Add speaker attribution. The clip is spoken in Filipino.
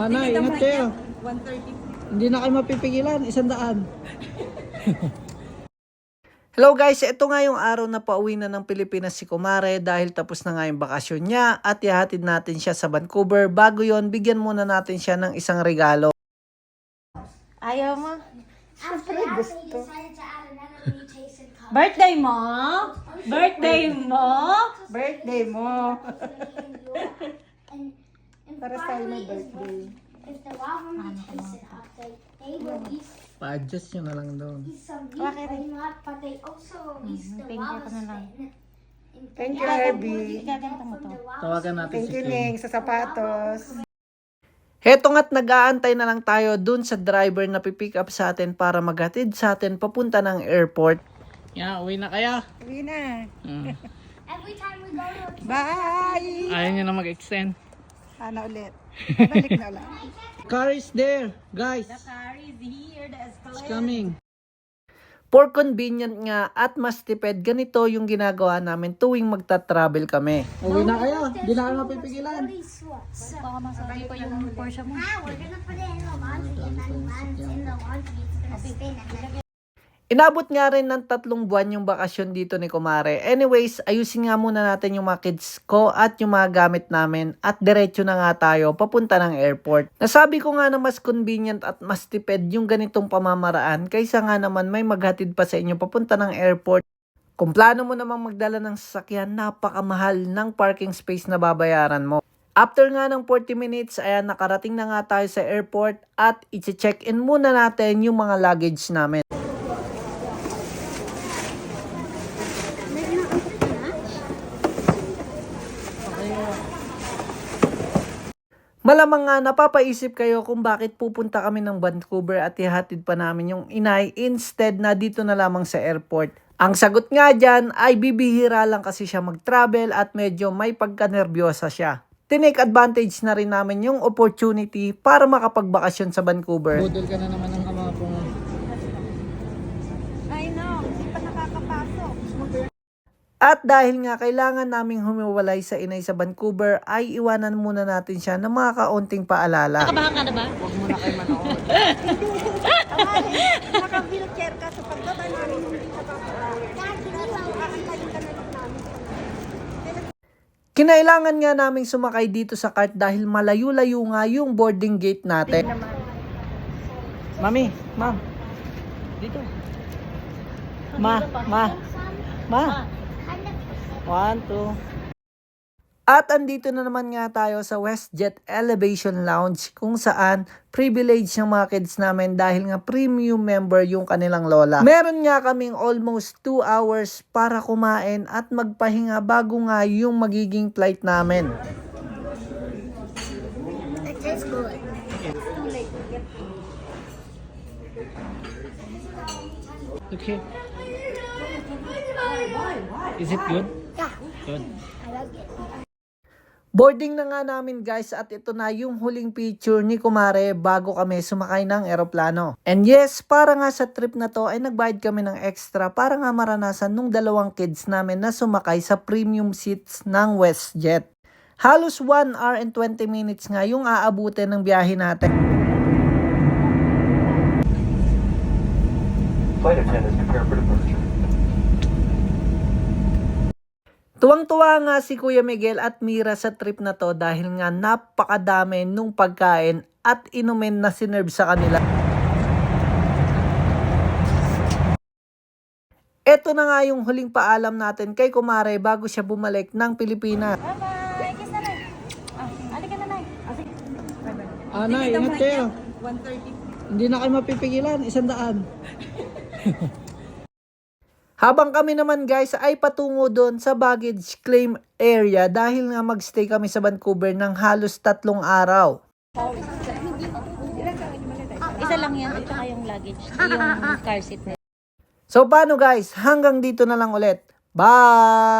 Speaker 1: Nay, ingat kayo.
Speaker 2: 130.
Speaker 1: Hindi na kayo mapipigilan, 100.
Speaker 3: Hello guys, ito nga yung araw na pauwi na ng Pilipinas si Kumare dahil tapos na nga yung bakasyon niya at ihatid natin siya sa Vancouver. Bago yon, bigyan muna natin siya ng isang regalo.
Speaker 2: Ayaw mo?
Speaker 4: Siyempre gusto.
Speaker 2: Birthday mo? Birthday mo?
Speaker 4: Birthday mo.
Speaker 2: Para sa'yo na birthday.
Speaker 4: If the lava may taste it up, they will eat
Speaker 1: Pa-adjust nyo na lang doon.
Speaker 4: some meat, but they also eat the lava spin.
Speaker 2: Thank you, Herbie. Gaganta mo to.
Speaker 1: Tawagan natin si Kim.
Speaker 2: Sa sapatos.
Speaker 3: Heto nga't nag-aantay na lang tayo dun sa driver na pipick up sa atin para maghatid sa atin papunta ng airport.
Speaker 1: Uwi na kaya?
Speaker 2: Uwi na.
Speaker 4: Every time we go to
Speaker 2: Bye!
Speaker 1: Ayaw nyo na mag-extend.
Speaker 2: Sana ulit. Balik na ulit.
Speaker 1: Car is there, guys.
Speaker 2: Car is here. The
Speaker 1: It's coming.
Speaker 3: For convenient nga at mas tipid, ganito yung ginagawa namin tuwing magta-travel kami.
Speaker 1: Uwi na kayo. Hindi na kayo mapipigilan.
Speaker 2: Baka masabi ko yung Porsche mo.
Speaker 4: We're gonna put it in the laundry, and then once in the laundry, it's gonna spin, and then
Speaker 3: Inabot nga rin ng 3 buwan yung bakasyon dito ni Kumare. Anyways, ayusin nga muna natin yung mga kids ko at yung mga gamit namin at diretso na nga tayo papunta ng airport. Nasabi ko nga na mas convenient at mas tipid yung ganitong pamamaraan kaysa nga naman may maghatid pa sa inyo papunta ng airport. Kung plano mo namang magdala ng sasakyan, napakamahal ng parking space na babayaran mo. After nga ng 40 minutes, ayan, nakarating na nga tayo sa airport at i-check-in muna natin yung mga luggage namin. Malamang nga napapaisip kayo kung bakit pupunta kami ng Vancouver at ihatid pa namin yung inay instead na dito na lamang sa airport. Ang sagot nga dyan ay bibihira lang kasi siya mag-travel at medyo may pagkanerbiyosa siya. Tinake advantage na rin namin yung opportunity para makapagbakasyon sa Vancouver.
Speaker 1: Budol ka na naman ng ama po.
Speaker 2: I know. Hindi pa nakakapasok.
Speaker 3: At dahil nga kailangan naming humiwalay sa inay sa Vancouver, ay iwanan muna natin siya ng mga kaunting paalala.
Speaker 2: Nakabahan ka na ba?
Speaker 1: Huwag muna kayo manood.
Speaker 2: Naka-wheelchair ka. So pagbaba namin hindi ka
Speaker 3: Kinailangan nga naming sumakay dito sa cart dahil malayo-layo nga yung boarding gate natin. Mami, ma'am. Dito. Ma. 1, 2. At andito na naman nga tayo sa WestJet Elevation Lounge kung saan privilege ng mga kids namin dahil nga premium member yung kanilang lola. Meron nga kaming almost 2 hours para kumain at magpahinga bago nga yung magiging flight namin.
Speaker 4: it tastes good.
Speaker 1: Okay. Is it good?
Speaker 4: Yeah,
Speaker 1: Good.
Speaker 4: I like it.
Speaker 3: Boarding na nga namin guys at ito na yung huling picture ni Kumare bago kami sumakay ng eroplano. And yes, para nga sa trip na to ay nagbayad kami ng extra para nga maranasan nung 2 kids namin na sumakay sa premium seats ng WestJet. Halos 1 hour and 20 minutes nga yung aabutin ng biyahe natin.
Speaker 5: Flight attendants prepare for departure.
Speaker 3: Tuwang-tuwa nga si Kuya Miguel at Mira sa trip na to dahil nga napakadami nung pagkain at inumin na sinerve sa kanila. Ito na nga yung huling paalam natin kay Kumare bago siya bumalik ng Pilipinas.
Speaker 2: Bye-bye. Kiss na lang. Alika na lang. Sige. Bye-bye.
Speaker 1: Nay, ingat kayo.
Speaker 2: 130.
Speaker 1: Hindi na kayo mapipigilan, 100.
Speaker 3: Habang kami naman guys ay patungo doon sa baggage claim area dahil nga magstay kami sa Vancouver ng halos 3 araw.
Speaker 2: Isa lang yan. Ito yung luggage. Yung car seat na.
Speaker 3: So paano guys, hanggang dito na lang ulit. Bye!